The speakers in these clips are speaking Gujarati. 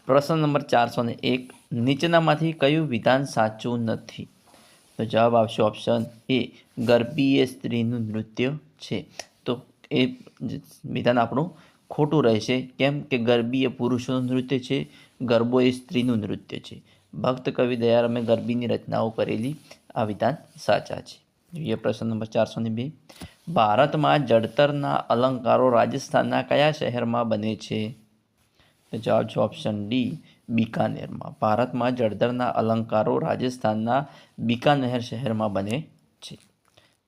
પ્રશ્ન નંબર 401, નીચેનામાંથી કયું વિધાન સાચું નથી? તો જવાબ આવશે ઓપ્શન એ, ગરબી એ સ્ત્રીનું નૃત્ય છે. તો એ વિધાન આપણું ખોટું રહેશે. કેમ કે ગરબી એ પુરુષોનું નૃત્ય છે, ગરબો એ સ્ત્રીનું નૃત્ય છે. ભક્ત કવિ દયારામે ગરબીની રચનાઓ કરેલી. આ વિધાન સાચા છે. જોઈએ પ્રશ્ન નંબર 402, ભારતમાં જળતરના અલંકારો રાજસ્થાનના કયા શહેરમાં બને છે? તો જવાબ છે ઓપ્શન ડી, બિકાનેરમાં. ભારતમાં જળતરના અલંકારો રાજસ્થાનના બિકાનેર શહેરમાં બને છે.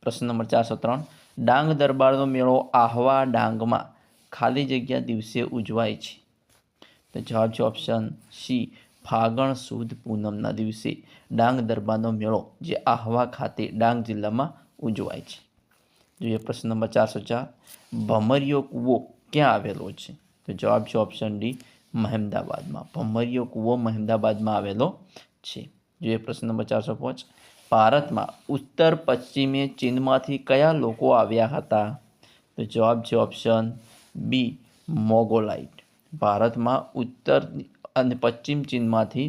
પ્રશ્ન નંબર 403, ડાંગ દરબારનો મેળો આહવા ડાંગમાં ખાલી જગ્યા દિવસે ઉજવાય છે? તો જવાબ છે ઓપ્શન સી, ફાગણ સુદ પૂનમના દિવસે ડાંગ દરબારનો મેળો જે આહવા ખાતે ડાંગ જિલ્લામાં ઉજવાય છે. જોઈએ પ્રશ્ન નંબર 404, ભમરિયો કૂવો ક્યાં આવેલો છે? તો જવાબ છે ઓપ્શન ડી, મહેમદાબાદમાં. ભમરિયો કૂવો મહેમદાબાદમાં આવેલો છે. જોઈએ પ્રશ્ન નંબર 405, ભારતમાં ઉત્તર પશ્ચિમે ચીનમાંથી કયા લોકો આવ્યા હતા? તો જવાબ છે ઓપ્શન બી, મોગોલાઇટ. ભારતમાં ઉત્તર અને પશ્ચિમ ચીનમાંથી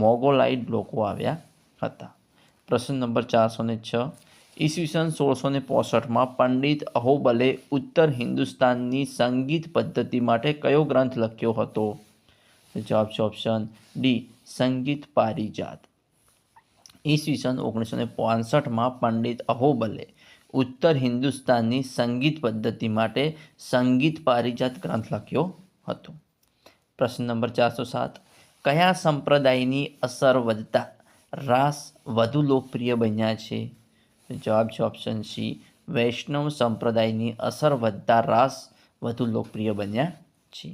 મોગોલાઇટ લોકો આવ્યા હતા. પ્રશ્ન નંબર 406, ઈસવીસન 1665 પંડિત અહોબલે ઉત્તર હિન્દુસ્તાનની સંગીત પદ્ધતિ માટે કયો ગ્રંથ લખ્યો હતો? જવાબ છે ઓપ્શન ડી, સંગીત પારિજાત. ઈસવીસન 1965 પંડિત અહોબલે ઉત્તર હિન્દુસ્તાનની સંગીત પદ્ધતિ માટે સંગીત પારિજાત ગ્રંથ લખ્યો હતો. પ્રશ્ન નંબર 407, કયા સંપ્રદાયની અસર વધતા રાસ વધુ લોકપ્રિય બન્યા છે? જવાબ છે ઓપ્શન સી, વૈષ્ણવ સંપ્રદાયની અસર વધતા રાસ વધુ લોકપ્રિય બન્યા છે.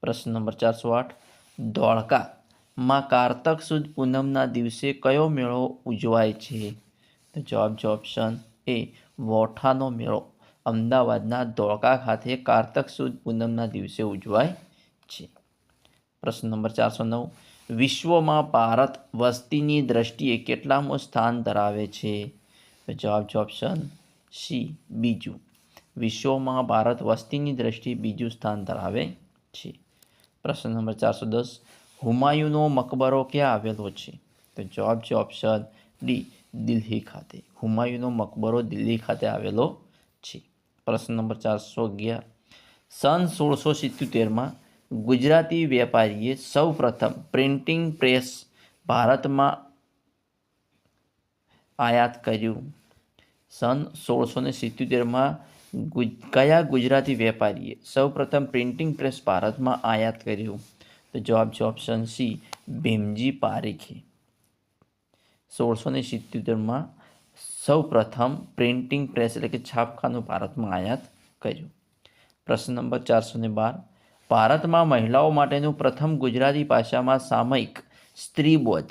પ્રશ્ન નંબર 408, ધોળકામાં કારતક સુદ પૂનમના દિવસે કયો મેળો ઉજવાય છે? તો જવાબ છે ઓપ્શન એ, વોઠાનો મેળો અમદાવાદના ધોળકા ખાતે કારતક સુદ પૂનમના દિવસે ઉજવાય છે. પ્રશ્ન નંબર 409, વિશ્વમાં ભારત વસ્તીની દ્રષ્ટિએ કેટલામું સ્થાન ધરાવે છે? તો જવાબ છે ઓપ્શન સી, બીજું. વિશ્વમાં ભારત વસ્તીની દ્રષ્ટિએ બીજું સ્થાન ધરાવે છે. પ્રશ્ન નંબર 410, હુમાયુનો મકબરો ક્યાં આવેલો છે? તો જવાબ છે ઓપ્શન ડી, દિલ્હી ખાતે. હુમાયુનો મકબરો દિલ્હી ખાતે આવેલો છે. પ્રશ્ન નંબર 411, સન 1677માં ગુજરાતી વેપારીએ સૌ પ્રથમ પ્રિન્ટિંગ પ્રેસ ભારતમાં આયાત કર્યું? સન 1677માં કયા ગુજરાતી વેપારીએ સૌ પ્રથમ પ્રિન્ટિંગ પ્રેસ ભારતમાં આયાત કર્યું? તો જવાબ છે ઓપ્શન સી, ભીમજી પારેખે 1677માં સૌ પ્રથમ પ્રિન્ટિંગ પ્રેસ એટલે કે છાપખાનું ભારતમાં આયાત કર્યું. પ્રશ્ન નંબર 412, ભારતમાં મહિલાઓ માટેનું પ્રથમ ગુજરાતી ભાષામાં સામયિક સ્ત્રીબોધ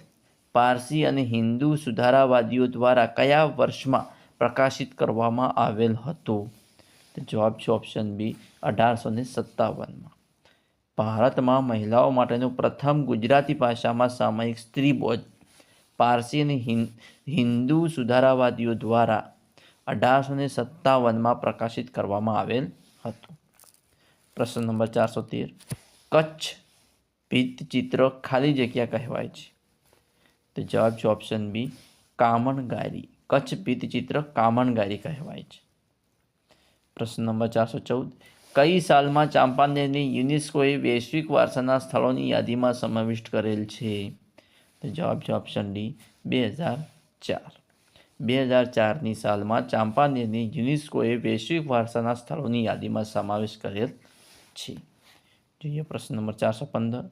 પારસી અને હિન્દુ સુધારાવાદીઓ દ્વારા કયા વર્ષમાં પ્રકાશિત કરવામાં આવેલ હતું? તો જવાબ છે ઓપ્શન બી, 1857માં. ભારતમાં મહિલાઓ માટેનું પ્રથમ ગુજરાતી ભાષામાં સામયિક સ્ત્રીબોધ પારસી અને હિન્દુ સુધારાવાદીઓ દ્વારા 1857માં પ્રકાશિત કરવામાં આવેલ હતું. પ્રશ્ન નંબર 413, કચ્છ ભીંતચિત્ર ખાલી જગ્યા કહેવાય છે? તો જવાબ છે ઓપ્શન બી, કામણગારી. કચ્છ ભીંતચિત્ર કામણગારી કહેવાય છે. પ્રશ્ન નંબર 414, કઈ સાલમાં ચાંપાનેરને યુનેસ્કોએ વૈશ્વિક વારસાના સ્થળોની યાદીમાં સમાવિષ્ટ કરેલ છે? તો જવાબ છે ઓપ્શન ડી, 2004. 2004ની સાલમાં ચાંપાનેરને યુનેસ્કોએ વૈશ્વિક વારસાના સ્થળોની યાદીમાં સમાવેશ કરેલ છે. જોઈએ પ્રશ્ન નંબર 415,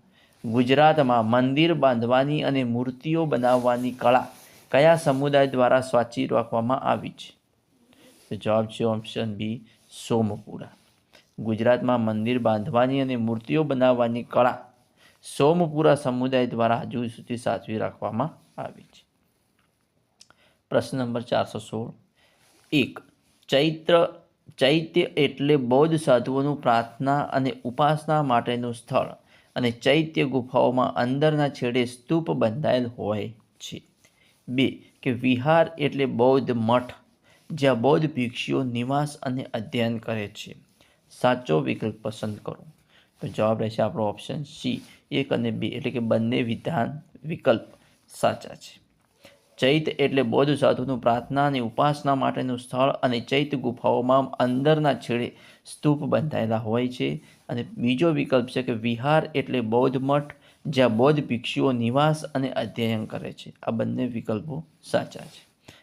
ગુજરાતમાં મંદિર બાંધવાની અને મૂર્તિઓ બનાવવાની કળા કયા સમુદાય દ્વારા સાચવી રાખવામાં આવી છે? તો જવાબ છે ઓપ્શન બી, સોમપુરા. ગુજરાતમાં મંદિર બાંધવાની અને મૂર્તિઓ બનાવવાની કળા સોમપુરા સમુદાય દ્વારા હજુ સુધી સાચવી રાખવામાં આવી છે. પ્રશ્ન નંબર 416, 1. ચૈત્ય એટલે બૌદ્ધ સાધુઓનું પ્રાર્થના અને ઉપાસના માટેનું સ્થળ અને ચૈત્ય ગુફાઓમાં અંદરના છેડે સ્તૂપ બંધાયેલ હોય છે. 2. કે વિહાર એટલે બૌદ્ધ મઠ જ્યાં બૌદ્ધ ભિક્ષુઓ નિવાસ અને અધ્યયન કરે છે. સાચો વિકલ્પ પસંદ કરો. તો જવાબ રહેશે આપણો ઓપ્શન સી 1 અને 2 એટલે કે બંને વિકલ્પ સાચા છે. ચૈત એટલે બૌદ્ધ સાધુનું પ્રાર્થના અને ઉપાસના માટેનું સ્થળ અને ચૈત ગુફાઓમાં અંદરના છેડે સ્તૂપ બંધાયેલા હોય છે. અને બીજો વિકલ્પ છે કે વિહાર એટલે બૌદ્ધ મઠ જ્યાં બૌદ્ધ ભિક્ષુઓ નિવાસ અને અધ્યયન કરે છે. આ બંને વિકલ્પો સાચા છે.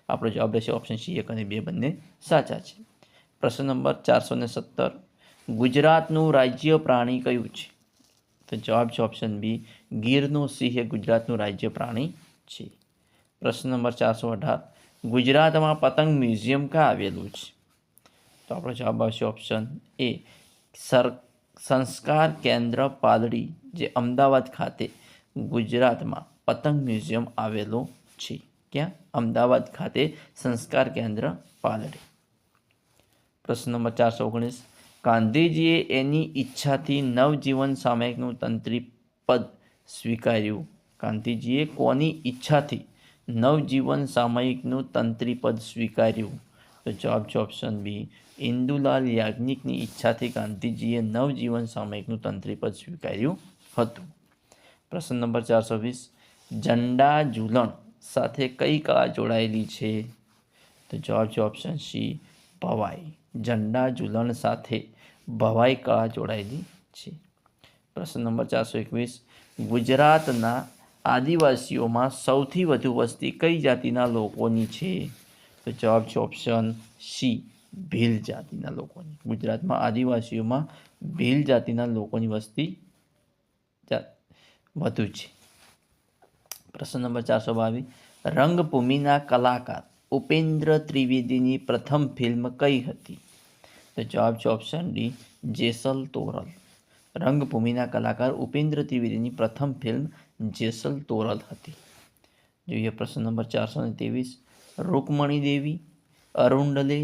આપણો જવાબ રહેશે ઓપ્શન સી 1 અને 2 બંને સાચા છે. પ્રશ્ન નંબર 417 ગુજરાતનું રાજ્ય પ્રાણી કયું છે? તો જવાબ છે ઓપ્શન બી ગીરનું સિંહ એ ગુજરાતનું રાજ્ય પ્રાણી છે. પ્રશ્ન નંબર 418 ગુજરાતમાં પતંગ મ્યુઝિયમ ક્યાં આવેલું છે? તો આપણો જવાબ આવશે ઓપ્શન એ સંસ્કાર કેન્દ્ર પાલડી જે અમદાવાદ ખાતે ગુજરાતમાં પતંગ મ્યુઝિયમ આવેલું છે. ક્યાં? અમદાવાદ ખાતે સંસ્કાર કેન્દ્ર પાલડી. પ્રશ્ન નંબર 419 ગાંધીજીએ એની ઈચ્છાથી નવજીવન સામયિકનું તંત્રી પદ સ્વીકાર્યું. ગાંધીજીએ કોની ઈચ્છાથી નવજીવન સામયિકનું તંત્રી પદ સ્વીકાર્યું? તો જવાબ છે ઓપ્શન બી ઇન્દુલાલ યાજ્ઞિકની ઈચ્છાથી ગાંધીજીએ નવજીવન સામયિકનું તંત્રી પદ સ્વીકાર્યું હતું. પ્રશ્ન નંબર 420 ઝંડા ઝૂલણ સાથે કઈ કળા જોડાયેલી છે? તો જવાબ છે ઓપ્શન સી ભવાઈ. ઝંડા ઝૂલણ સાથે ભવાઈ કળા જોડાયેલી છે. પ્રશ્ન નંબર 421 ગુજરાતના આદિવાસીઓમાં સૌથી વધુ વસ્તી કઈ જાતિના લોકોની છે? તો જવાબ છે ઓપ્શન સી ભીલ જાતિના લોકોની. ગુજરાતમાં આદિવાસીઓમાં ભીલ જાતિના લોકોની વસ્તી વધુ છે. પ્રશ્ન નંબર 422 રંગભૂમિના કલાકાર ઉપેન્દ્ર ત્રિવેદીની પ્રથમ ફિલ્મ કઈ હતી? તો જવાબ છે ઓપ્શન ડી જેસલ તોરલ. રંગભૂમિના કલાકાર ઉપેન્દ્ર ત્રિવેદીની પ્રથમ ફિલ્મ જેસલ તોરલ હતી. જોઈએ પ્રશ્ન નંબર 423 રૂકમણી દેવી, અરુણડલે,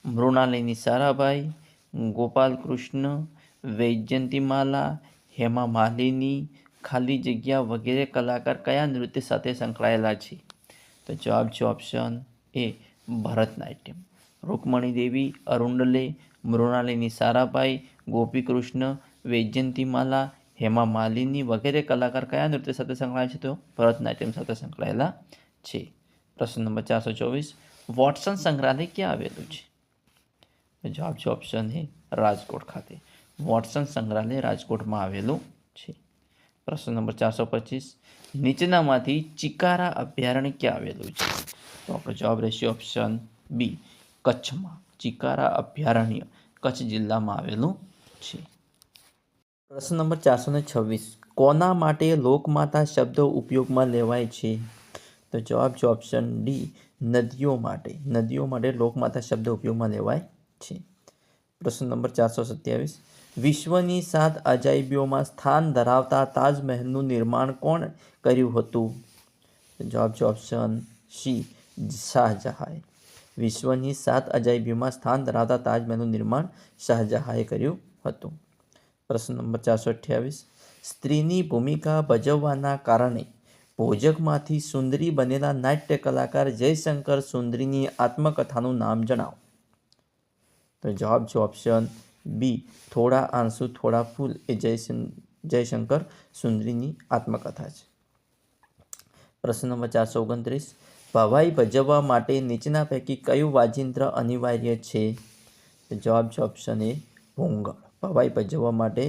મૃણાલિની સારાભાઈ, ગોપાલ કૃષ્ણ, વૈજયંતીમાલા, હેમા માલિની, ખાલી જગ્યા વગેરે કલાકાર કયા નૃત્ય સાથે સંકળાયેલા છે? તો જવાબ છે ઓપ્શન એ ભરતનાટ્યમ. રૂકમણી દેવી, અરુણડલે, મૃણાલિની સારાભાઈ, ગોપીકૃષ્ણ, વૈજયંતીમાલા, હેમા માલિની વગેરે કલાકાર કયા નૃત્ય સાથે સંકળાયેલા છે? તો ભરતનાટ્યમ સાથે સંકળાયેલા છે. પ્રશ્ન નંબર 424 વોટસન સંગ્રહાલય ક્યાં આવેલું છે? જવાબ છે ઓપ્શન એ રાજકોટ ખાતે. વોટસન સંગ્રહાલય રાજકોટમાં આવેલું છે. પ્રશ્ન નંબર 425 નીચેનામાંથી ચિકારા અભયારણ્ય ક્યાં આવેલું છે? તો આપણો જવાબ રહેશે ઓપ્શન બી કચ્છમાં. ચિકારા અભયારણ્ય કચ્છ જિલ્લામાં આવેલું છે. પ્રશ્ન નંબર 426 કોના માટે લોકમાતા શબ્દ ઉપયોગમાં લેવાય છે? તો જવાબ છે ઓપ્શન ડી નદીઓ માટે. નદીઓ માટે લોકમાતા શબ્દ ઉપયોગમાં લેવાય છે. પ્રશ્ન નંબર 427 વિશ્વની 7 અજાયબીઓમાં સ્થાન ધરાવતા તાજમહેલનું નિર્માણ કોણ કર્યું હતું? જવાબ છે ઓપ્શન સી શાહજહાંએ. વિશ્વની 7 અજાયબીઓમાં સ્થાન ધરાવતા તાજમહેલનું નિર્માણ શાહજહાંએ કર્યું હતું. પ્રશ્ન નંબર 428 સ્ત્રીની ભૂમિકા ભજવવાના કારણે ભોજકમાંથી સુંદરી બનેલા નાટ્ય કલાકાર જયશંકર સુંદરીની આત્મકથાનું નામ જણાવો. તો જવાબ છે ઓપ્શન બી થોડા આંસુ થોડા ફૂલ એ જયશંકર સુંદરીની આત્મકથા છે. પ્રશ્ન નંબર 429 ભવાઈ ભજવવા માટે નીચેના પૈકી કયું વાજિંત્ર અનિવાર્ય છે? તો જવાબ છે ઓપ્શન એ ભૂંગળ. ભવાઈ ભજવવા માટે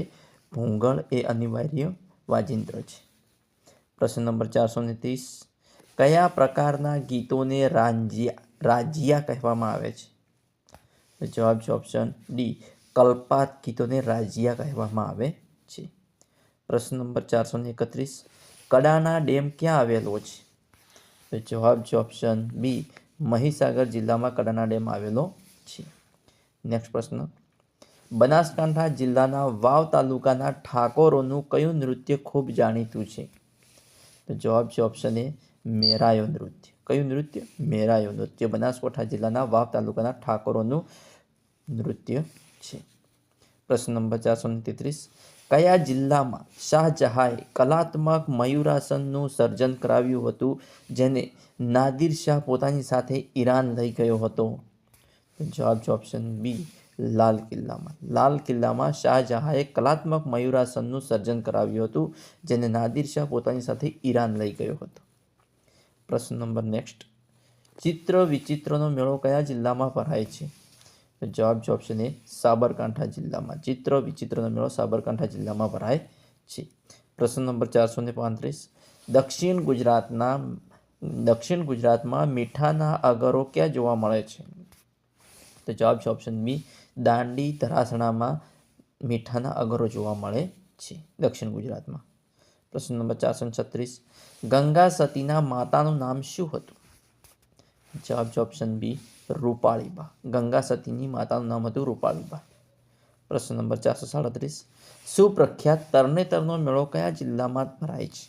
ભૂંગળ એ અનિવાર્ય વાજિંત્ર છે. પ્રશ્ન નંબર 430 કયા પ્રકારના ગીતોને રાજ્યા કહેવામાં આવે છે? તો જવાબ છે ઓપ્શન ડી કલ્પાત ગીતોને રાજ્યા કહેવામાં આવે છે. પ્રશ્ન નંબર 431 કડાના ડેમ ક્યાં આવેલો છે? તો જવાબ છે ઓપ્શન બી મહીસાગર જિલ્લામાં કડાના ડેમ આવેલો છે. નેક્સ્ટ પ્રશ્ન બનાસકાંઠા જિલ્લાના વાવ તાલુકાના ઠાકોરોનું કયું નૃત્ય ખૂબ જાણીતું છે? તો જવાબ છે ઓપ્શન એ મેરાયો નૃત્ય. કયું નૃત્ય? મેરાયો નૃત્ય બનાસકાંઠા જિલ્લાના વાવ તાલુકાના ઠાકોરોનું નૃત્ય છે. પ્રશ્ન નંબર 433 કયા જિલ્લામાં શાહજહાંએ કલાત્મક મયુરાસનનું સર્જન કરાવ્યું હતું જેને નાદિર શાહ પોતાની સાથે ઈરાન લઈ ગયો હતો? જવાબ છે ઓપ્શન બી લાલ કિલ્લામાં. લાલ કિલ્લામાં શાહજહાંએ કલાત્મક મયુરાસનનું સર્જન કરાવ્યું હતું, જેને નાદિર શાહ પોતાની સાથે ઈરાન લઈ ગયો હતો. પ્રશ્ન નંબર નેક્સ્ટ. ચિત્ર વિચિત્રનો મેળો કયા જિલ્લામાં ભરાય છે? તો જવાબ છે ઓપ્શન એ, સાબરકાંઠા જિલ્લામાં. ચિત્ર વિચિત્રનો મેળો સાબરકાંઠા જિલ્લામાં ભરાય છે. પ્રશ્ન નંબર 435. દક્ષિણ ગુજરાતમાં મીઠાના અગરો ક્યાં જોવા મળે છે? તો જવાબ છે ઓપ્શન બી, દાંડી ધરાસણામાં મીઠાના અગરો જોવા મળે છે દક્ષિણ ગુજરાતમાં. પ્રશ્ન નંબર 436. ગંગા સતીના માતાનું નામ શું હતું? જવાબ છે ઓપ્શન બી, રૂપાળીબા. ગંગા સતીની માતાનું નામ હતું રૂપાળીબા. પ્રશ્ન નંબર 437. સુપ્રખ્યાત તરણેતરનો મેળો કયા જિલ્લામાં ભરાય છે?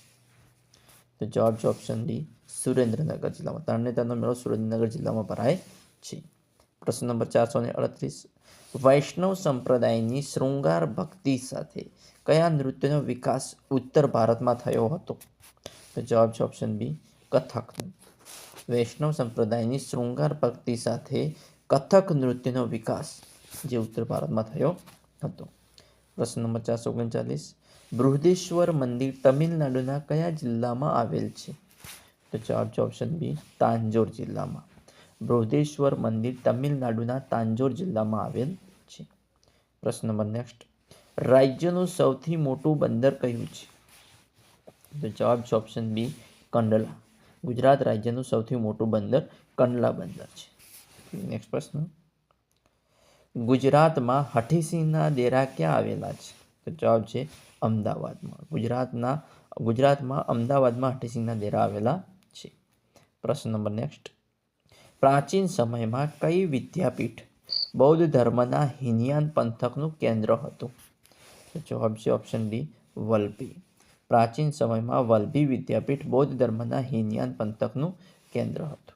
તો જવાબ છે ઓપ્શન ડી, સુરેન્દ્રનગર જિલ્લામાં. તરણેતરનો મેળો સુરેન્દ્રનગર જિલ્લામાં ભરાય છે. પ્રશ્ન નંબર 438. વૈષ્ણવ સંપ્રદાયની શૃંગાર ભક્તિ સાથે કયા નૃત્યનો વિકાસ ઉત્તર ભારતમાં થયો હતો? તો જવાબ છે ઓપ્શન બી, કથકનો. વૈષ્ણવ સંપ્રદાયની શૃંગાર ભક્તિ સાથે કથક નૃત્યનો વિકાસ જે ઉત્તર ભારતમાં થયો હતો. પ્રશ્ન નંબર 439. બૃહદેશ્વર મંદિર તમિલનાડુના કયા જિલ્લામાં આવેલ છે? તો જવાબ છે ઓપ્શન બી, તાંજોર જિલ્લામાં. બૃહદેશ્વર મંદિર તમિલનાડુના તાંજોર જિલ્લામાં આવેલ છે. પ્રશ્ન નંબર નેક્સ્ટ. રાજ્યનું સૌથી મોટું બંદર કયું છે? તો જવાબ છે ઓપ્શન બી, કંડલા. ગુજરાત રાજ્યનું સૌથી મોટું બંદર કંડલા બંદર છે. નેક્સ્ટ પ્રશ્ન. ગુજરાતમાં હઠીસિંહના ડેરા ક્યાં આવેલા છે? તો જવાબ છે અમદાવાદમાં. ગુજરાતમાં અમદાવાદમાં હઠીસિંહના ડેરા આવેલા છે. પ્રશ્ન નંબર નેક્સ્ટ. પ્રાચીન સમયમાં કઈ વિદ્યાપીઠ બૌદ્ધ ધર્મના હીનયાન પંથકનું કેન્દ્ર હતું? તો જવાબ છે ઓપ્શન ડી, વલભી. પ્રાચીન સમયમાં વલભી વિદ્યાપીઠ બૌદ્ધ ધર્મના હીનયાન પંથકનું કેન્દ્ર હતું.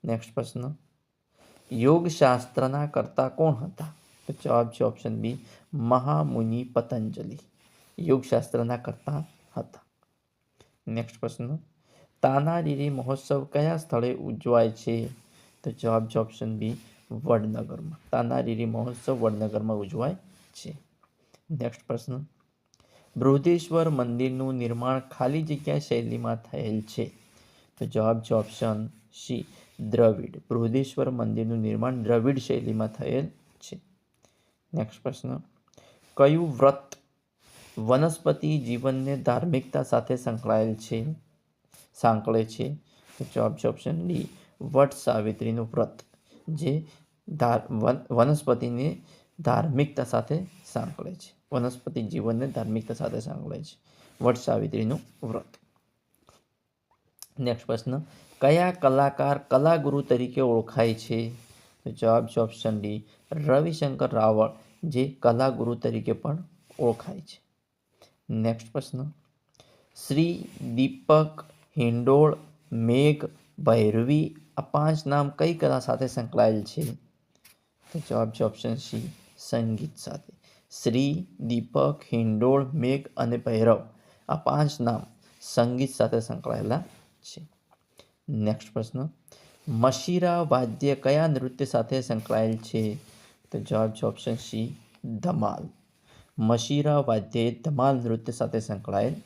નેક્સ્ટ પ્રશ્ન. યોગશાસ્ત્રના કર્તા કોણ હતા? તો જવાબ છે ઓપ્શન બી, મહામુનિ પતંજલિ યોગશાસ્ત્રના કર્તા હતા. નેક્સ્ટ પ્રશ્ન. તાનારીરી મહોત્સવ કયા સ્થળે ઉજવાય છે? તો જવાબ છે ઓપ્શન બી, વડનગરમાં. તાનારીરી મહોત્સવ વડનગરમાં ઉજવાય છે. નેક્સ્ટ પ્રશ્ન. બૃહદેશ્વર મંદિરનું નિર્માણ ખાલી જગ્યા શૈલીમાં થયેલ છે? તો જવાબ છે ઓપ્શન સી, દ્રવિડ. બૃહદેશ્વર મંદિરનું નિર્માણ દ્રવિડ શૈલીમાં થયેલ છે. નેક્સ્ટ પ્રશ્ન. કયું વ્રત વનસ્પતિ જીવનને ધાર્મિકતા સાથે સંકળાયેલ છે સાંકળે છે? તો જવાબ છે ઓપ્શન ડી, વટ સાવિત્રીનું વ્રત જે વનસ્પતિને ધાર્મિકતા સાથે સાંકળે છે. વનસ્પતિ જીવનને ધાર્મિકતા સાથે સાંકળે છે વટ સાવિત્રીનું વ્રત. નેક્સ્ટ પ્રશ્ન. કયા કલાકાર કલાગુરુ તરીકે ઓળખાય છે? તો જવાબ છે ઓપ્શન ડી, રવિશંકર રાવળ જે કલાગુરુ તરીકે પણ ઓળખાય છે. નેક્સ્ટ પ્રશ્ન. શ્રી, દીપક, હિંડોળ, મેઘ, ભૈરવી આ 5 નામ કઈ કલા સાથે સંકળાયેલ છે? તો જવાબ છે ઓપ્શન સી, સંગીત સાથે. શ્રી, દીપક, હિંડોળ, મેઘ અને ભૈરવ આ 5 નામ સંગીત સાથે સંકળાયેલા છે. નેક્સ્ટ પ્રશ્ન. મશીરા વાદ્ય કયા નૃત્ય સાથે સંકળાયેલ છે? તો જવાબ છે ઓપ્શન સી, ધમાલ. મશીરા વાદ્ય ધમાલ નૃત્ય સાથે સંકળાયેલ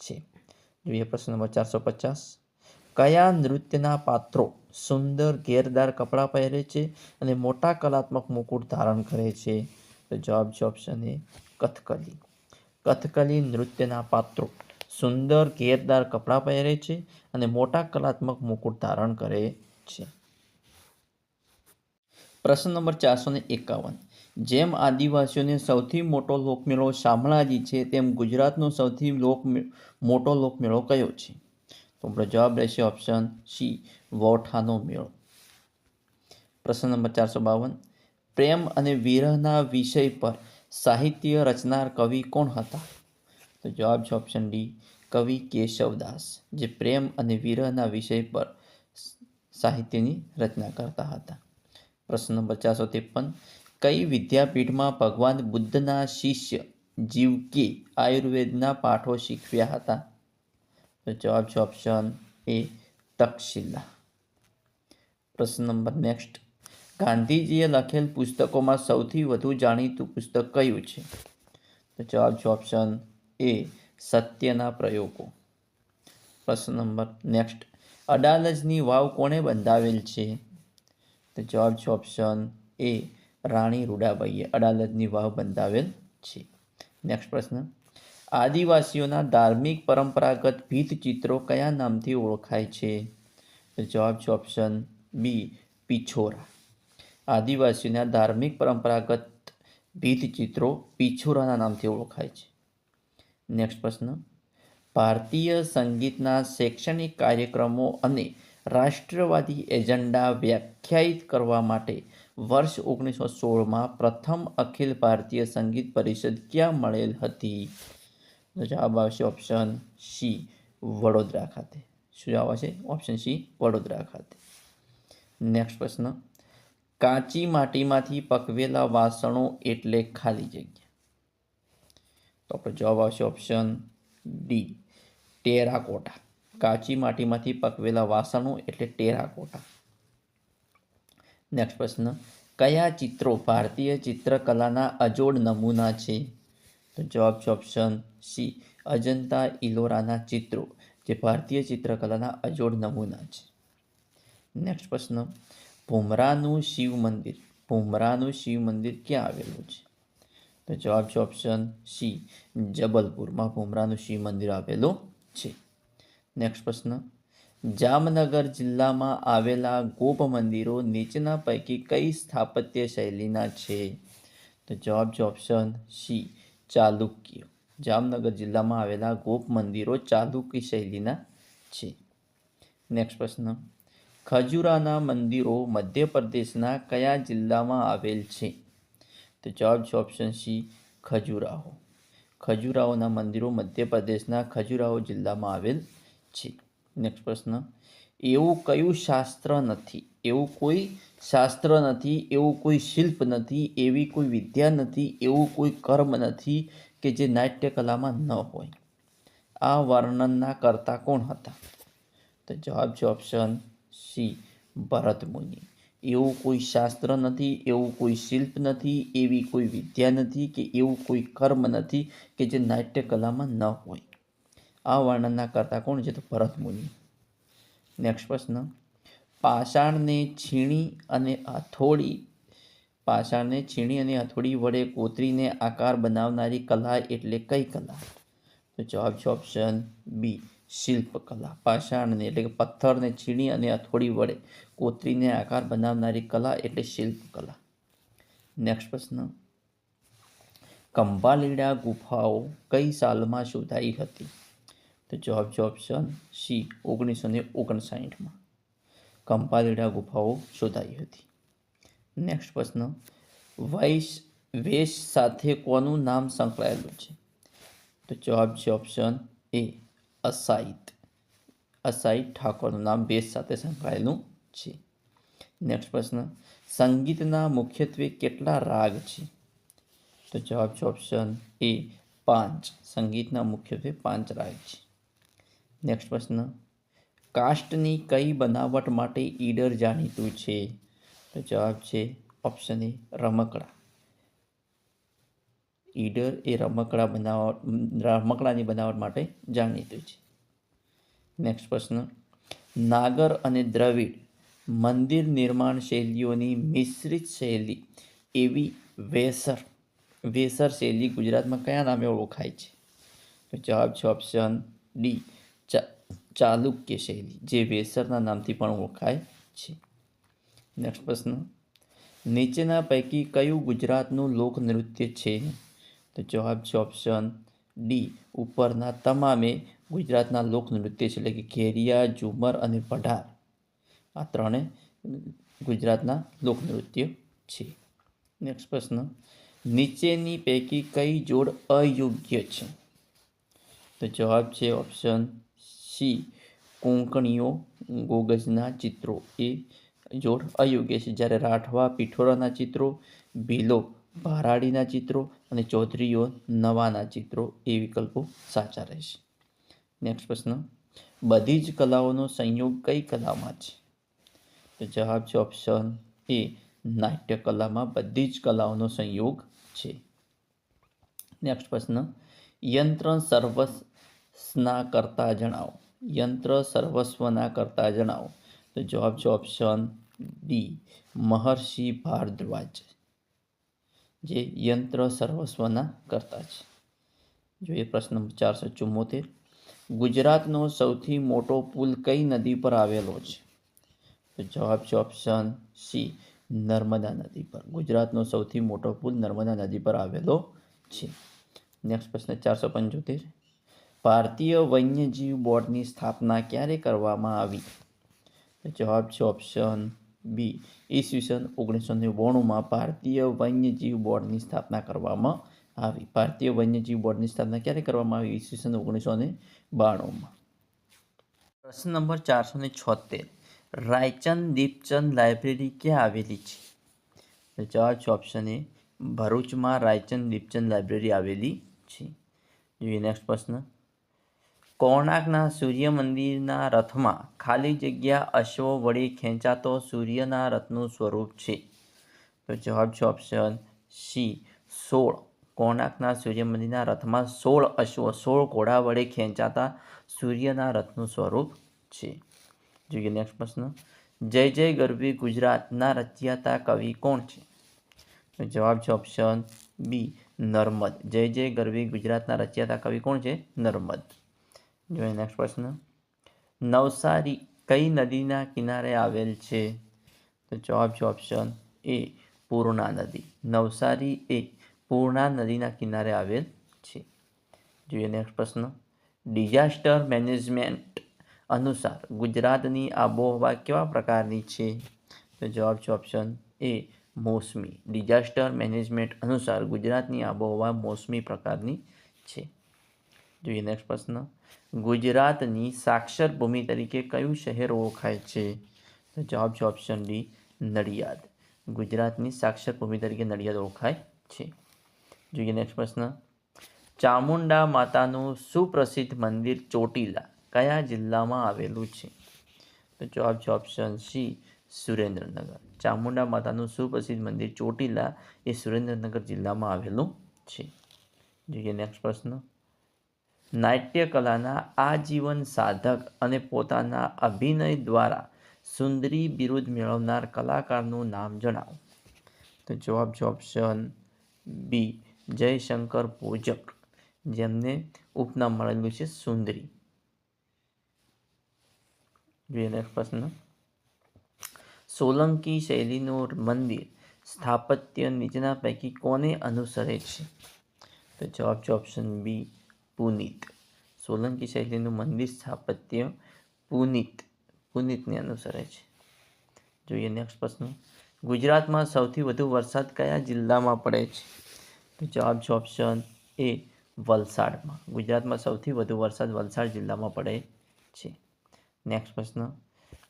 છે. જોઈએ પ્રશ્ન નંબર 450. કયા નૃત્યના પાત્રો સુંદર ઘેરદાર કપડાં પહેરે છે અને મોટા કલાત્મક મુકુટ ધારણ કરે છે? તો જવાબ છે ઓપ્શન એ, કથકલી. કથકલી નૃત્યના પાત્રો સુંદર ઘેરદાર કપડાં પહેરે છે અને મોટા કલાત્મક મુકુટ ધારણ કરે છે. પ્રશ્ન નંબર 451. જેમ આદિવાસીઓને સૌથી મોટો લોકમેળો શામળાજી છે, તેમ ગુજરાતનો સૌથી મોટો લોકમેળો કયો છે? તો આપણો જવાબ રહેશે ઓપ્શન સી, વૌઠાનો મેળો. પ્રશ્ન નંબર 452. પ્રેમ અને વિરહના વિષય પર સાહિત્ય રચનાર કવિ કોણ હતા? તો જવાબ છે ઓપ્શન ડી, કવિ કેશવદાસ જે પ્રેમ અને વિરહના વિષય પર સાહિત્યની રચના કરતા હતા. પ્રશ્ન નંબર 453. કઈ વિદ્યાપીઠમાં ભગવાન બુદ્ધના શિષ્ય જીવકે આયુર્વેદના પાઠો શીખવ્યા હતા? તો જવાબ છે ઓપ્શન એ, તક્ષશિલા. પ્રશ્ન નંબર નેક્સ્ટ. ગાંધીજીએ લખેલ પુસ્તકોમાં સૌથી વધુ જાણીતું પુસ્તક કયું છે? તો જવાબ છે ઓપ્શન એ સત્યના પ્રયોગો. પ્રશ્ન નંબર નેક્સ્ટ, અડાલજની વાવ કોણે બંધાવેલ છે? તો જવાબ છે ઓપ્શન એ રાણી રૂડાબાઈએ અડાલજની વાવ બંધાવેલ છે. નેક્સ્ટ પ્રશ્ન, આદિવાસીઓના ધાર્મિક પરંપરાગત ભીંતચિત્રો કયા નામથી ઓળખાય છે? તો જવાબ છે ઓપ્શન બી પિછોરા. આદિવાસીઓના ધાર્મિક પરંપરાગત ભીંતચિત્રો પિછોરાના નામથી ઓળખાય છે. નેક્સ્ટ પ્રશ્ન, ભારતીય સંગીતના શૈક્ષણિક કાર્યક્રમો અને રાષ્ટ્રવાદી એજન્ડા વ્યાખ્યાયિત કરવા માટે વર્ષ 1916માં પ્રથમ અખિલ ભારતીય સંગીત પરિષદ ક્યાં મળેલ હતી? તો જવાબ આવશે ઓપ્શન સી વડોદરા ખાતે. શું જવાબ આવશે? ઓપ્શન સી વડોદરા ખાતે. નેક્સ્ટ પ્રશ્ન, કાચી માટીમાંથી પકવેલા વાસણો એટલે ખાલી જગ્યા. તો આપણો જવાબ આવશે ઓપ્શન ડી ટેરાકોટા. કાચી માટીમાંથી પકવેલા વાસણો એટલે ટેરાકોટા. નેક્સ્ટ પ્રશ્ન, કયા ચિત્રો ભારતીય ચિત્રકલાના અજોડ નમૂના છે? તો જવાબ છે ઓપ્શન સી અજંતા ઇલોરાના ચિત્રો જે ભારતીય ચિત્રકલાના અજોડ નમૂના છે. નેક્સ્ટ પ્રશ્ન, ભૂમરાનું શિવ મંદિર ક્યાં આવેલું છે? તો જવાબ છે ઓપ્શન સી જબલપુરમાં ભૂમરાનું શિવ મંદિર આવેલું છે. નેક્સ્ટ પ્રશ્ન, જામનગર જિલ્લામાં આવેલા ગોપ મંદિરો નીચેના પૈકી કઈ સ્થાપત્ય શૈલીના છે? તો જવાબ છે ઓપ્શન સી ચાલુક્ય. જામનગર જિલ્લામાં આવેલા ગોપ મંદિરો ચાલુક્ય શૈલીના છે. નેક્સ્ટ પ્રશ્ન, ખજુરાના મંદિરો મધ્યપ્રદેશના કયા જિલ્લામાં આવેલ છે? તો જવાબ છે ઓપ્શન સી ખજુરાહો. ખજુરાહોના મંદિરો મધ્યપ્રદેશના ખજુરાહો જિલ્લામાં આવેલ છે. નેક્સ્ટ પ્રશ્ન, એવું કયું શાસ્ત્ર નથી, એવું કોઈ શાસ્ત્ર નથી, એવું કોઈ શિલ્પ નથી, એવી કોઈ વિદ્યા નથી, એવું કોઈ કર્મ નથી કે જે નાટ્યકલામાં ન હોય? આ વર્ણનના કર્તા કોણ હતા? તો જવાબ છે ઓપ્શન સી ભરત મુનિ. એવું કોઈ શાસ્ત્ર નથી, એવું કોઈ શિલ્પ નથી, એવી કોઈ વિદ્યા નથી કે એવું કોઈ કર્મ નથી કે જે નાટ્યકલામાં ન હોય. આ વર્ણનના કર્તા કોણ છે? તો ભરત મુનિ. નેક્સ્ટ પ્રશ્ન, પાષાણને છીણી અને હથોડી વડે કોતરીને આકાર બનાવનારી કલા એટલે કઈ કલા? તો જવાબ છે ઓપ્શન બી શિલ્પકલા. પાષાણને એટલે કે પથ્થરને છીણી અને હથોડી વડે કોતરીને આકાર બનાવનારી કલા એટલે શિલ્પકલા. નેક્સ્ટ પ્રશ્ન, ખંભાલિડા ગુફાઓ કઈ સાલમાં શોધાઈ હતી? તો જવાબ છે ઓપ્શન સી 1959માં ખંભાલિડા ગુફાઓ શોધાઈ હતી. નેક્સ્ટ પ્રશ્ન, વેશ સાથે કોનું નામ સંકળાયેલું છે? તો જવાબ છે ઓપ્શન એ અસાઈત ઠાકોરનું નામ વેશ સાથે સંકળાયેલું છે. નેક્સ્ટ પ્રશ્ન, સંગીતના મુખ્યત્વે કેટલા રાગ છે? તો જવાબ છે ઓપ્શન એ 5. સંગીતના મુખ્યત્વે 5 રાગ છે. નેક્સ્ટ પ્રશ્ન, કાસ્ટની કઈ બનાવટ માટે ઈડર જાણીતું છે? તો જવાબ છે ઓપ્શન એ રમકડા. ઈડર એ રમકડાની બનાવટ માટે જાણીતું છે. નેક્સ્ટ પ્રશ્ન, નાગર અને દ્રવિડ મંદિર નિર્માણ શૈલીઓની મિશ્રિત શૈલી એવી વેસર શૈલી ગુજરાતમાં કયા નામે ઓળખાય છે? તો જવાબ છે ઓપ્શન ડી ચાલુક્ય શૈલી જે વેસરના નામથી પણ ઓળખાય છે. નેક્સ્ટ પ્રશ્ન, નીચેના પૈકી કયું ગુજરાતનું લોકનૃત્ય છે? તો જવાબ છે ઓપ્શન ડી ઉપરના તમામે ગુજરાતના લોકનૃત્ય છે એટલે કે ઘેરિયા, ઝુમર અને પઢાર આ ત્રણે ગુજરાતના લોકનૃત્ય છે. નેક્સ્ટ પ્રશ્ન, નીચેની પૈકી કઈ જોડ અયોગ્ય છે? તો જવાબ છે ઓપ્શન સી કોંકણીઓ ગોગજના ચિત્રો એ જોડ અયોગ્ય છે. જ્યારે રાઠવા પિઠોરાના ચિત્રો, ભીલો ભરાડીના ચિત્રો અને ચૌધરીઓ નવાના ચિત્રો એ વિકલ્પો સાચા રહેશે. નેક્સ્ટ પ્રશ્ન, બધી જ કલાઓનો સંયોગ કઈ કલામાં છે? તો જવાબ છે ઓપ્શન એ નાટ્ય કલામાં બધી જ કલાઓનો સંયોગ છે. નેક્સ્ટ પ્રશ્ન, યંત્ર સર્વસ્વના કરતા જણાવો. યંત્ર સર્વસ્વના કરતા જણાવો. તો જવાબ છે ઓપ્શન ડી, મહર્ષિ ભારદ્વાજ, જે યંત્ર સર્વસ્વના કરતા છે. જોઈએ પ્રશ્ન નંબર 474. ગુજરાતનો સૌથી મોટો પુલ કઈ નદી પર આવેલો છે? તો જવાબ છે ઓપ્શન સી, નર્મદા નદી પર. ગુજરાતનો સૌથી મોટો પુલ નર્મદા નદી પર આવેલો છે. નેક્સ્ટ પ્રશ્ન 475. ભારતીય વન્યજીવ બોર્ડની સ્થાપના ક્યારે કરવામાં આવી? તો જવાબ છે ઓપ્શન બી, ઈસવીસન 1999 ભારતીય વન્યજીવ બોર્ડની સ્થાપના કરવામાં આવી. ભારતીય વન્યજીવ બોર્ડની સ્થાપના ક્યારે કરવામાં આવી? ઈસવીસન 1992. પ્રશ્ન નંબર 476. રાયચંદ દીપચંદ લાઇબ્રેરી ક્યાં આવેલી છે? તો જવાબ છે ઓપ્શન એ, ભરૂચમાં રાયચંદ દીપચંદ લાઇબ્રેરી આવેલી છે. જોઈએ નેક્સ્ટ પ્રશ્ન. કોણાર્કના સૂર્ય મંદિરના રથમાં ખાલી જગ્યા અશ્વો વડે ખેંચાતો સૂર્યના રથનું સ્વરૂપ છે? તો જવાબ છે ઓપ્શન સી, 16. કોણાર્કના સૂર્ય મંદિરના રથમાં 16 અશ્વો, 16 ઘોડા વડે ખેંચાતા સૂર્યના રથનું સ્વરૂપ છે. જોઈએ નેક્સ્ટ પ્રશ્ન. જય જય ગરવી ગુજરાતના રચયિતા કવિ કોણ છે? તો જવાબ છે ઓપ્શન બી, નર્મદ. જય જય ગરવી ગુજરાતના રચયિતા કવિ કોણ છે? નર્મદ. જોઈએ નેક્સ્ટ પ્રશ્ન. નવસારી કઈ નદીના કિનારે આવેલ છે? તો જવાબ છે ઓપ્શન એ, પૂર્ણા નદી. નવસારી એ પૂર્ણા નદીના કિનારે આવેલ છે. જોઈએ નેક્સ્ટ પ્રશ્ન. ડિઝાસ્ટર મેનેજમેન્ટ અનુસાર ગુજરાતની આબોહવા કેવા પ્રકારની છે? તો જવાબ છે ઓપ્શન એ, મોસમી. ડિઝાસ્ટર મેનેજમેન્ટ અનુસાર ગુજરાતની આબોહવા મોસમી પ્રકારની છે. જોઈએ નેક્સ્ટ પ્રશ્ન. ગુજરાતની સાક્ષર ભૂમિ તરીકે કયું શહેર ઓળખાય છે? તો જવાબ છે ઓપ્શન ડી, નડિયાદ. ગુજરાતની સાક્ષર ભૂમિ તરીકે નડિયાદ ઓળખાય છે. જોઈએ નેક્સ્ટ પ્રશ્ન. ચામુંડા માતાનું સુપ્રસિદ્ધ મંદિર ચોટીલા કયા જિલ્લામાં આવેલું છે? તો જવાબ છે ઓપ્શન સી, સુરેન્દ્રનગર. ચામુંડા માતાનું સુપ્રસિદ્ધ મંદિર ચોટીલા એ સુરેન્દ્રનગર જિલ્લામાં આવેલું છે. જોઈએ નેક્સ્ટ પ્રશ્ન. નાટ્ય કલાના આજીવન સાધક અને પોતાના અભિનય દ્વારા સુંદરી બિરુદ મેળવનાર કલાકારનું નામ જણાવો. તો જવાબ છે ઓપ્શન બી, જયશંકર ભોજક, જેમને ઉપનામ મળેલું છે સુંદરી. જોઈએ નેક્સ્ટ પ્રશ્ન. સોલંકી શૈલીનું મંદિર સ્થાપત્ય નીચેના પૈકી કોને અનુસરે છે? તો જવાબ છે ઓપ્શન બી, પુનિત. સોલંકી શૈલીનું મંદિર સ્થાપત્ય પુનિતને અનુસરે છે. જોઈએ નેક્સ્ટ પ્રશ્ન. ગુજરાતમાં સૌથી વધુ વરસાદ કયા જિલ્લામાં પડે છે? તો જવાબ છે ઓપ્શન એ, વલસાડમાં. ગુજરાતમાં સૌથી વધુ વરસાદ વલસાડ જિલ્લામાં પડે છે. નેક્સ્ટ પ્રશ્ન.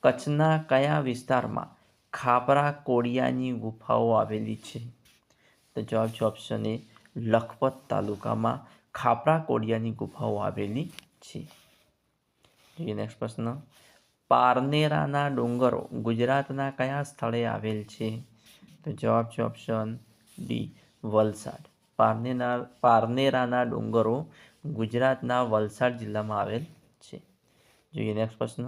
કચ્છના કયા વિસ્તારમાં ખાપરા કોડિયાની ગુફાઓ આવેલી છે? તો જવાબ છે ઓપ્શન એ, લખપત તાલુકામાં ખાપરા કોડિયાની ગુફાઓ આવેલી છે. જોઈએ નેક્સ્ટ પ્રશ્ન. પારનેરાના ડુંગરો ગુજરાતના કયા સ્થળે આવેલ છે? તો જવાબ છે ઓપ્શન ડી, વલસાડ. પારનેરાના ડુંગરો ગુજરાતના વલસાડ જિલ્લામાં આવેલ છે. જોઈએ નેક્સ્ટ પ્રશ્ન.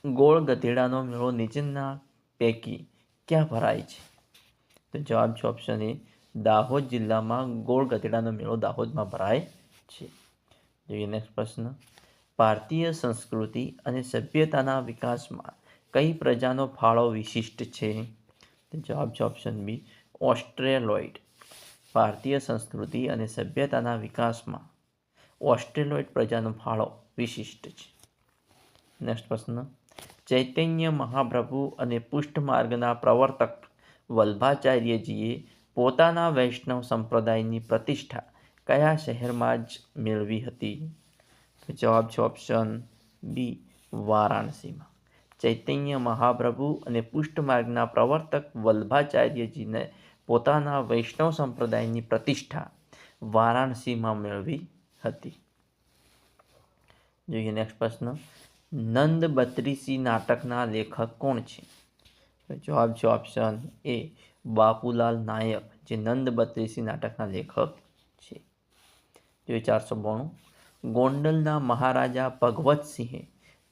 ગોળ ગધેડાનો મેળો નીચેના પૈકી ક્યાં ભરાય છે? તો જવાબ છે ઓપ્શન એ, દાહોદ જિલ્લામાં ગોળ ગધેડાનો મેળો દાહોદમાં ભરાય છે. જોઈએ નેક્સ્ટ પ્રશ્ન. ભારતીય સંસ્કૃતિ અને સભ્યતાના વિકાસમાં કઈ પ્રજાનો ફાળો વિશિષ્ટ છે? તો જવાબ છે ઓપ્શન બી, ઓસ્ટ્રેલોઇડ. ભારતીય સંસ્કૃતિ અને સભ્યતાના વિકાસમાં ઓસ્ટ્રેલોઇડ પ્રજાનો ફાળો વિશિષ્ટ છે. નેક્સ્ટ પ્રશ્ન. ચૈતન્ય મહાપ્રભુ અને પુષ્ટ માર્ગના પ્રવર્તક વલ્ભાચાર્યજીએ પોતાના વૈષ્ણવ સંપ્રદાયની પ્રતિષ્ઠા કયા શહેરમાં જ મેળવી હતી? તો જવાબ છે ઓપ્શન બી, વારાણસીમાં. ચૈતન્ય મહાપ્રભુ અને પુષ્ટ માર્ગના પ્રવર્તક વલ્ભાચાર્યજીને પોતાના વૈષ્ણવ સંપ્રદાયની પ્રતિષ્ઠા વારાણસીમાં મેળવી હતી. જોઈએ નેક્સ્ટ પ્રશ્ન. નંદ બત્રીસી નાટકના લેખક કોણ છે? તો જવાબ છે ઓપ્શન એ બાપુલાલ નાયક, જે નંદ બત્રીસી નાટકના લેખક છે. જોઈએ 492. ગોંડલના મહારાજા ભગવતસિંહે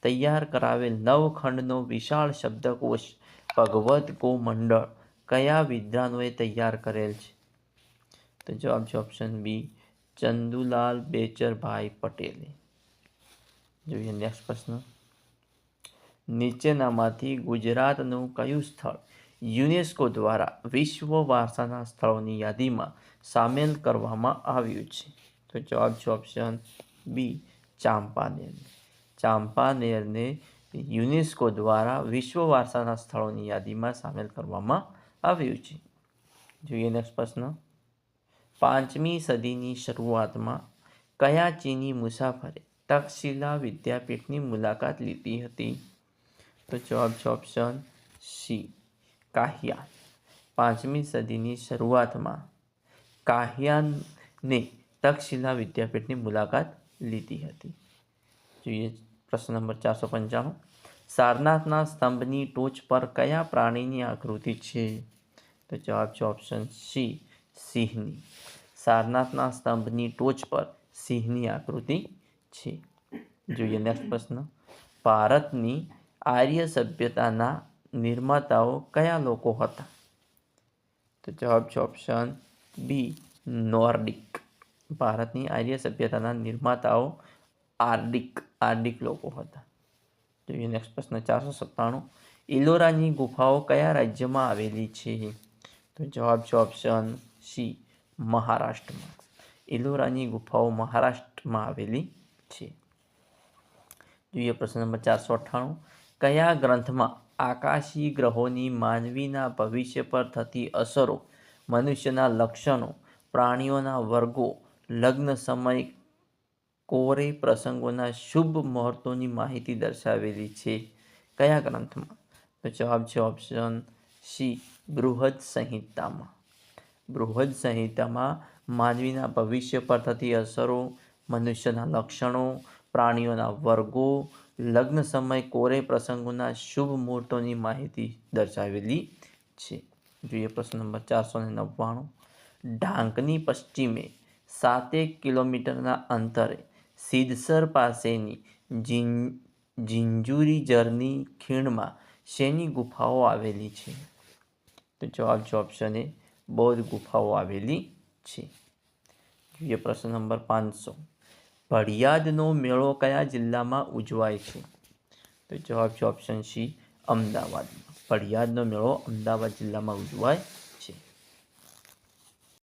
તૈયાર કરાવેલ 9 ખંડનો વિશાળ શબ્દકોશ ભગવત ગોમંડળ કયા વિદ્વાનોએ તૈયાર કરેલ છે? તો જવાબ છે ઓપ્શન બી ચંદુલાલ બેચરભાઈ પટેલે. જોઈએ નેક્સ્ટ પ્રશ્ન. નીચેનામાંથી ગુજરાતનું કયું સ્થળ યુનેસ્કો દ્વારા વિશ્વ વારસાના સ્થળોની યાદીમાં સામેલ કરવામાં આવ્યું છે? તો જવાબ છે ઓપ્શન બી ચાંપાનેર. ચાંપાનેરને યુનેસ્કો દ્વારા વિશ્વ વારસાના સ્થળોની યાદીમાં સામેલ કરવામાં આવ્યું છે. જોઈએ નેક્સ્ટ પ્રશ્ન. 5મી સદીની શરૂઆતમાં કયા ચીની મુસાફરે તક્ષશિલા વિદ્યાપીઠની મુલાકાત લીધી હતી? તો જવાબ છે ઓપ્શન સી કાહિયાન. 5મી સદીની શરૂઆતમાં કાહિયાને તક્ષશિલા વિદ્યાપીઠની મુલાકાત લીધી હતી. જોઈએ પ્રશ્ન નંબર 495. સારનાથના સ્તંભની ટોચ પર કયા પ્રાણીની આકૃતિ છે? તો જવાબ છે ઓપ્શન સી સિંહની. સારનાથના સ્તંભની ટોચ પર સિંહની આકૃતિ છે. જોઈએ નેક્સ્ટ પ્રશ્ન. ભારતની આર્ય સભ્યતાના નિર્માતાઓ કયા લોકો હતા? તો જવાબ છે ઓપ્શન બી નોર્ડિક. ભારતની આર્ય સભ્યતાના નિર્માતાઓ આર્ડિક લોકો હતા. જોઈએ નેક્સ્ટ પ્રશ્ન 497. ઇલોરાની ગુફાઓ કયા રાજ્યમાં આવેલી છે? તો જવાબ છે ઓપ્શન સી મહારાષ્ટ્રમાં. ઇલોરાની ગુફાઓ મહારાષ્ટ્રમાં આવેલી છે. જોઈએ પ્રશ્ન નંબર 498. કયા ગ્રંથમાં આકાશી ગ્રહોની માનવીના ભવિષ્ય પર થતી અસરો, મનુષ્યના લક્ષણો, પ્રાણીઓના વર્ગો, લગ્ન સમય, કોરે પ્રસંગોના શુભ મુહૂર્તોની માહિતી દર્શાવેલી છે? કયા ગ્રંથમાં? તો જવાબ છે ઓપ્શન સી બૃહદ સંહિતામાં. બૃહદ સંહિતામાં માનવીના ભવિષ્ય પર થતી અસરો, મનુષ્યના લક્ષણો, પ્રાણીઓના વર્ગો, લગ્ન સમય, કોરે પ્રસંગોના શુભ મુહૂર્તોની માહિતી દર્શાવેલી છે. જોઈએ પ્રશ્ન નંબર 499. ઢાંકની પશ્ચિમે 7 કિલોમીટરના અંતરે સિદ્ધસર પાસેની જિંજુરીજરની ખીણમાં શેની ગુફાઓ આવેલી છે? તો જવાબ છે ઓપ્શન એ બૌદ્ધ ગુફાઓ આવેલી છે. જોઈએ પ્રશ્ન નંબર 500. ભડિયાદનો મેળો કયા જિલ્લામાં ઉજવાય છે? તો જવાબ છે ઓપ્શન સી અમદાવાદમાં. ભડિયાદનો મેળો અમદાવાદ જિલ્લામાં ઉજવાય